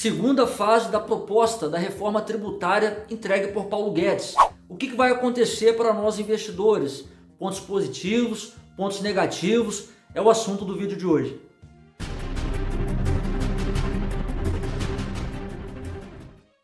Segunda fase da proposta da reforma tributária entregue por Paulo Guedes. O que vai acontecer para nós investidores? Pontos positivos, pontos negativos, é o assunto do vídeo de hoje.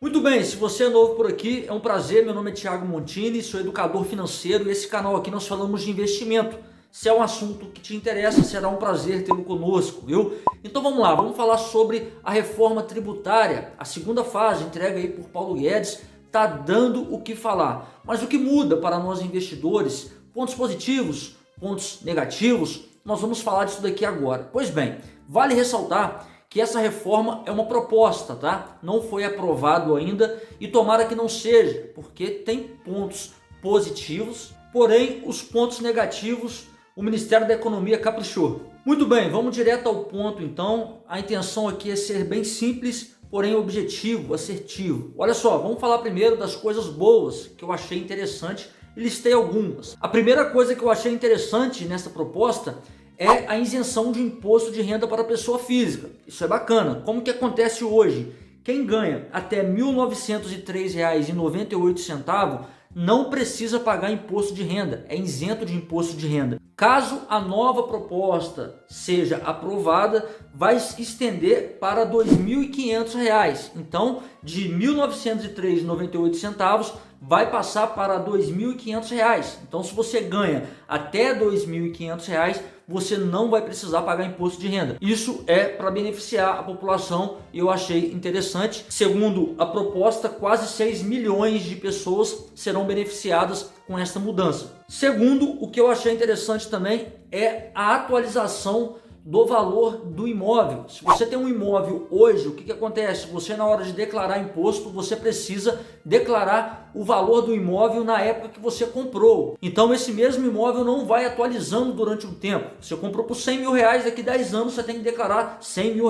Muito bem, se você é novo por aqui, é um prazer, meu nome é Thiago Montini, sou educador financeiro e esse canal aqui nós falamos de investimento. Se é um assunto que te interessa, será um prazer tê-lo conosco, viu? Então vamos lá, vamos falar sobre a reforma tributária. A segunda fase, entregue aí por Paulo Guedes, está dando o que falar. Mas o que muda para nós investidores? Pontos positivos, pontos negativos? Nós vamos falar disso daqui agora. Pois bem, vale ressaltar que essa reforma é uma proposta, tá? Não foi aprovado ainda e tomara que não seja, porque tem pontos positivos, porém os pontos negativos o Ministério da Economia caprichou. Muito bem, vamos direto ao ponto então. A intenção aqui é ser bem simples, porém objetivo, assertivo. Olha só, vamos falar primeiro das coisas boas que eu achei interessante e listei algumas. A primeira coisa que eu achei interessante nessa proposta é a isenção de imposto de renda para a pessoa física. Isso é bacana. Como que acontece hoje? Quem ganha até R$ 1.903,98 não precisa pagar imposto de renda, é isento de imposto de renda. Caso a nova proposta seja aprovada, vai estender para R$ 2.500. Então, de R$ 1.903,98 vai passar para R$ 2.500. Então, se você ganha até R$ 2.500, você não vai precisar pagar imposto de renda. Isso é para beneficiar a população e eu achei interessante. Segundo a proposta, quase 6 milhões de pessoas serão beneficiadas com essa mudança. Segundo, o que eu achei interessante também é a atualização do valor do imóvel. Se você tem um imóvel hoje, o que acontece? Você, na hora de declarar imposto, você precisa declarar o valor do imóvel na época que você comprou. Então esse mesmo imóvel não vai atualizando durante um tempo. Você comprou por R$100 mil, daqui a 10 anos você tem que declarar R$100 mil.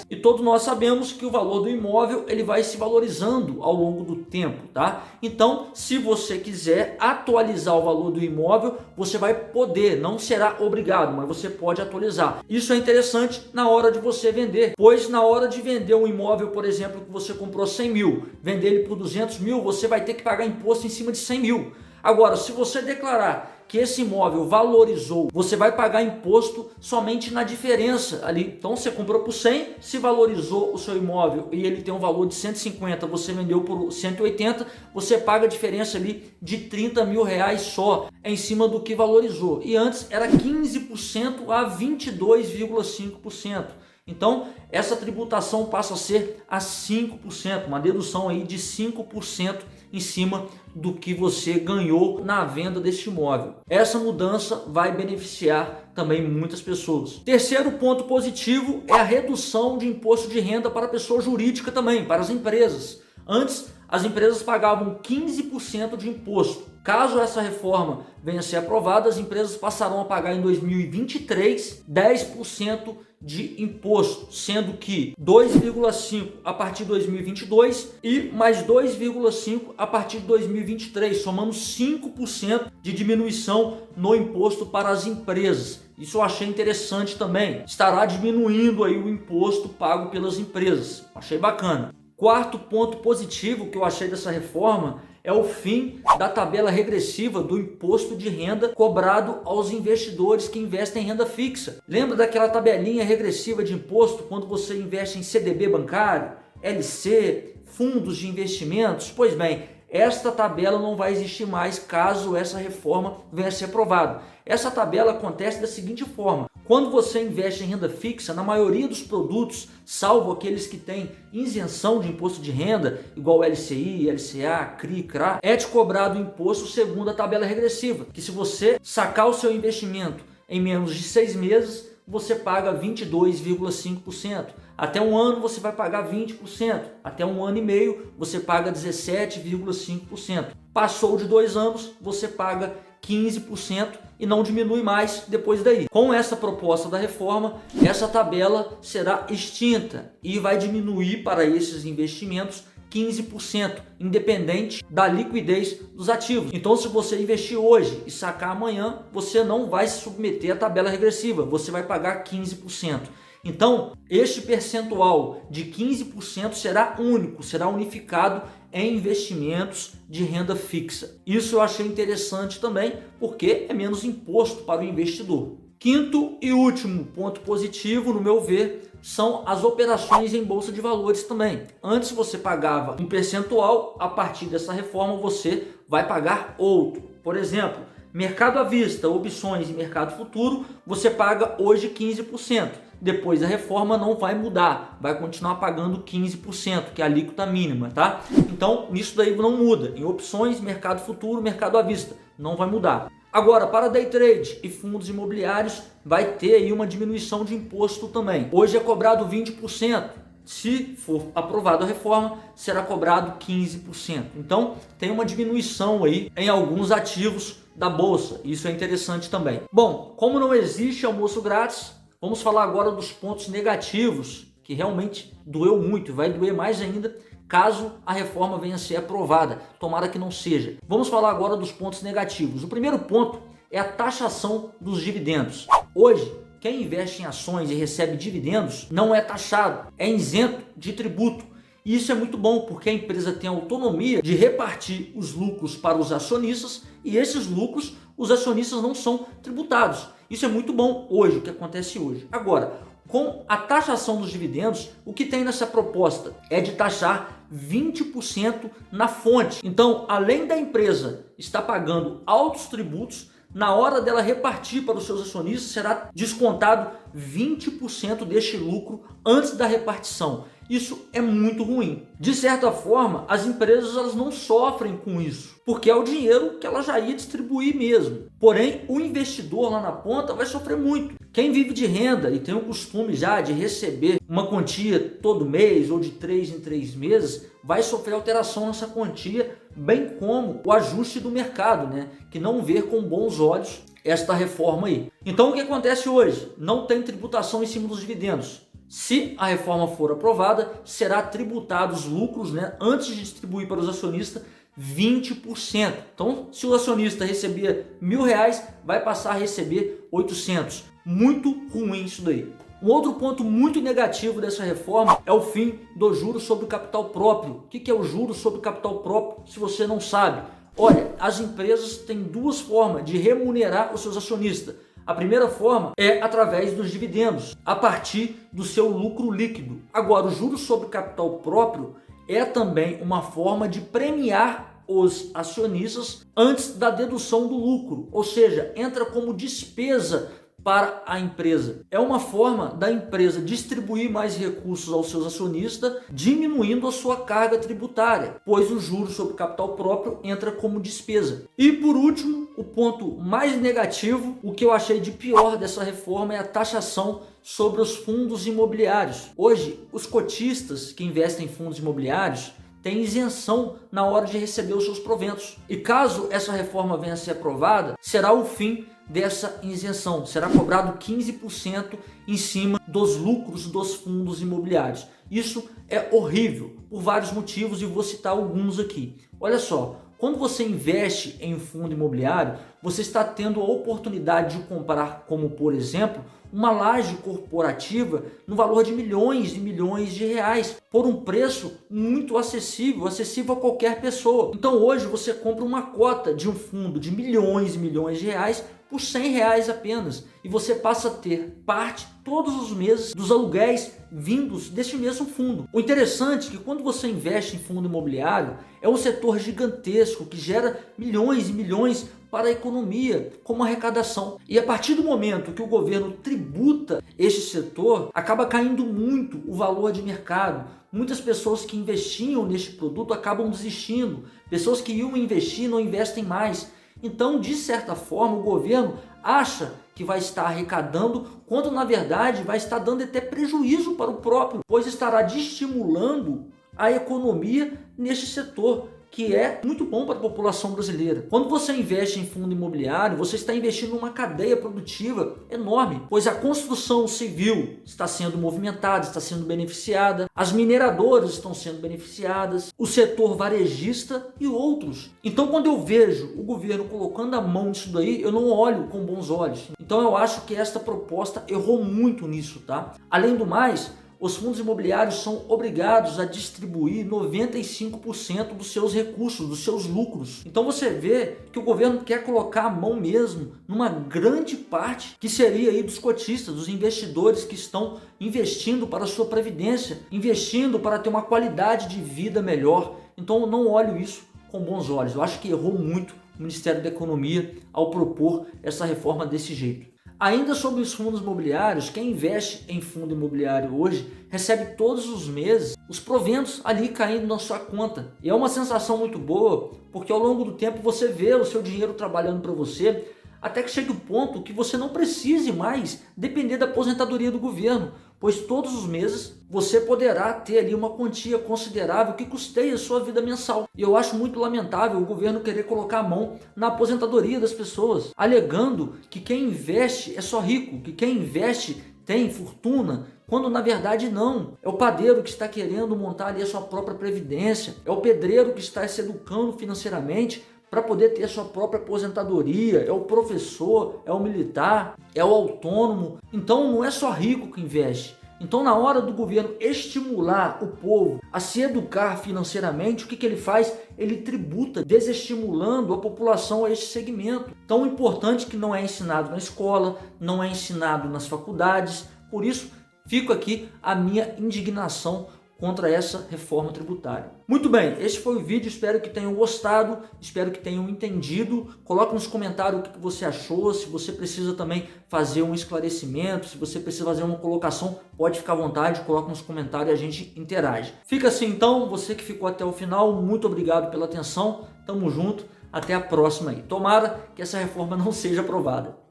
E todos nós sabemos que o valor do imóvel ele vai se valorizando ao longo do tempo, tá? Então, se você quiser atualizar o valor do imóvel, você vai poder, não será obrigado, mas você pode atualizar. Isso é interessante na hora de você vender, pois na hora de vender um imóvel, por exemplo, que você comprou 100 mil, vender ele por 200 mil, você vai ter que pagar imposto em cima de 100 mil. Agora, se você declarar que esse imóvel valorizou, você vai pagar imposto somente na diferença ali. Então você comprou por 100, se valorizou o seu imóvel e ele tem um valor de 150, você vendeu por 180, você paga a diferença ali de R$30 mil só em cima do que valorizou. E antes era 15% a 22,5%. Então, essa tributação passa a ser a 5%, uma dedução aí de 5% em cima do que você ganhou na venda deste imóvel. Essa mudança vai beneficiar também muitas pessoas. Terceiro ponto positivo é a redução de imposto de renda para a pessoa jurídica também, para as empresas. Antes, as empresas pagavam 15% de imposto. Caso essa reforma venha a ser aprovada, as empresas passarão a pagar em 2023 10% de imposto, sendo que 2,5% a partir de 2022 e mais 2,5% a partir de 2023, somando 5% de diminuição no imposto para as empresas. Isso eu achei interessante também. Estará diminuindo aí o imposto pago pelas empresas. Achei bacana. Quarto ponto positivo que eu achei dessa reforma é o fim da tabela regressiva do imposto de renda cobrado aos investidores que investem em renda fixa. Lembra daquela tabelinha regressiva de imposto quando você investe em CDB bancário, LC, fundos de investimentos? Pois bem, esta tabela não vai existir mais caso essa reforma venha a ser aprovada. Essa tabela acontece da seguinte forma: quando você investe em renda fixa, na maioria dos produtos, salvo aqueles que têm isenção de imposto de renda, igual LCI, LCA, CRI, CRA, é te cobrado o imposto segundo a tabela regressiva, que se você sacar o seu investimento em menos de 6 meses, você paga 22,5%. Até um ano você vai pagar 20%. Até um ano e meio você paga 17,5%. Passou de 2 anos, você paga 15% e não diminui mais depois daí. Com essa proposta da reforma, essa tabela será extinta e vai diminuir para esses investimentos 15%, independente da liquidez dos ativos. Então, se você investir hoje e sacar amanhã, você não vai se submeter à tabela regressiva, você vai pagar 15%. Então, este percentual de 15% será único, será unificado em investimentos de renda fixa. Isso eu achei interessante também, porque é menos imposto para o investidor. Quinto e último ponto positivo, no meu ver, são as operações em bolsa de valores também. Antes você pagava um percentual, a partir dessa reforma você vai pagar outro. Por exemplo, mercado à vista, opções e mercado futuro, você paga hoje 15%. Depois da reforma não vai mudar, vai continuar pagando 15%, que é a alíquota mínima, tá? Então, nisso daí não muda. Em opções, mercado futuro, mercado à vista, não vai mudar. Agora, para day trade e fundos imobiliários, vai ter aí uma diminuição de imposto também. Hoje é cobrado 20%. Se for aprovada a reforma, será cobrado 15%. Então, tem uma diminuição aí em alguns ativos da bolsa. Isso é interessante também. Bom, como não existe almoço grátis, vamos falar agora dos pontos negativos, que realmente doeu muito e vai doer mais ainda caso a reforma venha a ser aprovada. Tomara que não seja. Vamos falar agora dos pontos negativos. O primeiro ponto é a taxação dos dividendos. Hoje, quem investe em ações e recebe dividendos não é taxado, é isento de tributo. E isso é muito bom, porque a empresa tem a autonomia de repartir os lucros para os acionistas e esses lucros os acionistas não são tributados. Isso é muito bom hoje, o que acontece hoje. Agora, com a taxação dos dividendos, o que tem nessa proposta é de taxar 20% na fonte. Então, além da empresa estar pagando altos tributos, na hora dela repartir para os seus acionistas, será descontado 20% deste lucro antes da repartição. Isso é muito ruim. De certa forma, as empresas elas não sofrem com isso, porque é o dinheiro que ela já ia distribuir mesmo. Porém, o investidor lá na ponta vai sofrer muito. Quem vive de renda e tem o costume já de receber uma quantia todo mês ou de 3 em 3 meses, vai sofrer alteração nessa quantia, bem como o ajuste do mercado, né? Que não vê com bons olhos esta reforma aí. Então, o que acontece hoje? Não tem tributação em cima dos dividendos. Se a reforma for aprovada, será tributado os lucros, né, antes de distribuir para os acionistas, 20%. Então, se o acionista recebia R$1.000, vai passar a receber 800. Muito ruim isso daí. Um outro ponto muito negativo dessa reforma é o fim do juros sobre o capital próprio. O que é o juros sobre o capital próprio, se você não sabe? Olha, as empresas têm duas formas de remunerar os seus acionistas. A primeira forma é através dos dividendos, a partir do seu lucro líquido. Agora, o juros sobre capital próprio é também uma forma de premiar os acionistas antes da dedução do lucro, ou seja, entra como despesa para a empresa. É uma forma da empresa distribuir mais recursos aos seus acionistas, diminuindo a sua carga tributária, pois o juros sobre capital próprio entra como despesa. E por último, o ponto mais negativo, o que eu achei de pior dessa reforma é a taxação sobre os fundos imobiliários. Hoje, os cotistas que investem em fundos imobiliários têm isenção na hora de receber os seus proventos. E caso essa reforma venha a ser aprovada, será o fim dessa isenção. Será cobrado 15% em cima dos lucros dos fundos imobiliários. Isso é horrível por vários motivos e vou citar alguns aqui. Olha só, quando você investe em fundo imobiliário, você está tendo a oportunidade de comprar, como por exemplo, uma laje corporativa no valor de milhões e milhões de reais, por um preço muito acessível a qualquer pessoa. Então hoje você compra uma cota de um fundo de milhões e milhões de reais por R$100 apenas, e você passa a ter parte todos os meses dos aluguéis vindos deste mesmo fundo. O interessante é que quando você investe em fundo imobiliário, é um setor gigantesco que gera milhões e milhões para a economia como arrecadação. E a partir do momento que o governo tributa este setor, acaba caindo muito o valor de mercado. Muitas pessoas que investiam neste produto acabam desistindo. Pessoas que iam investir não investem mais. Então, de certa forma, o governo acha que vai estar arrecadando, quando na verdade vai estar dando até prejuízo para o próprio, pois estará desestimulando a economia neste setor, que é muito bom para a população brasileira. Quando você investe em fundo imobiliário, você está investindo numa cadeia produtiva enorme, pois a construção civil está sendo movimentada, está sendo beneficiada, as mineradoras estão sendo beneficiadas, o setor varejista e outros. Então, quando eu vejo o governo colocando a mão nisso daí, eu não olho com bons olhos. Então, eu acho que esta proposta errou muito nisso, tá? Além do mais, os fundos imobiliários são obrigados a distribuir 95% dos seus recursos, dos seus lucros. Então você vê que o governo quer colocar a mão mesmo numa grande parte que seria aí dos cotistas, dos investidores que estão investindo para a sua previdência, investindo para ter uma qualidade de vida melhor. Então eu não olho isso com bons olhos. Eu acho que errou muito o Ministério da Economia ao propor essa reforma desse jeito. Ainda sobre os fundos imobiliários, quem investe em fundo imobiliário hoje recebe todos os meses os proventos ali caindo na sua conta. E é uma sensação muito boa, porque ao longo do tempo você vê o seu dinheiro trabalhando para você, até que chegue o ponto que você não precise mais depender da aposentadoria do governo, pois todos os meses você poderá ter ali uma quantia considerável que custeie a sua vida mensal. E eu acho muito lamentável o governo querer colocar a mão na aposentadoria das pessoas, alegando que quem investe é só rico, que quem investe tem fortuna, quando na verdade não. É o padeiro que está querendo montar ali a sua própria previdência, é o pedreiro que está se educando financeiramente para poder ter a sua própria aposentadoria, é o professor, é o militar, é o autônomo. Então não é só rico que investe. Então, na hora do governo estimular o povo a se educar financeiramente, o que ele faz? Ele tributa, desestimulando a população a esse segmento. Tão importante que não é ensinado na escola, não é ensinado nas faculdades. Por isso, fico aqui a minha indignação contra essa reforma tributária. Muito bem, esse foi o vídeo, espero que tenham gostado, espero que tenham entendido. Coloque nos comentários o que você achou, se você precisa também fazer um esclarecimento, se você precisa fazer uma colocação, pode ficar à vontade, coloque nos comentários e a gente interage. Fica assim então, você que ficou até o final, muito obrigado pela atenção, tamo junto, até a próxima aí. Tomara que essa reforma não seja aprovada.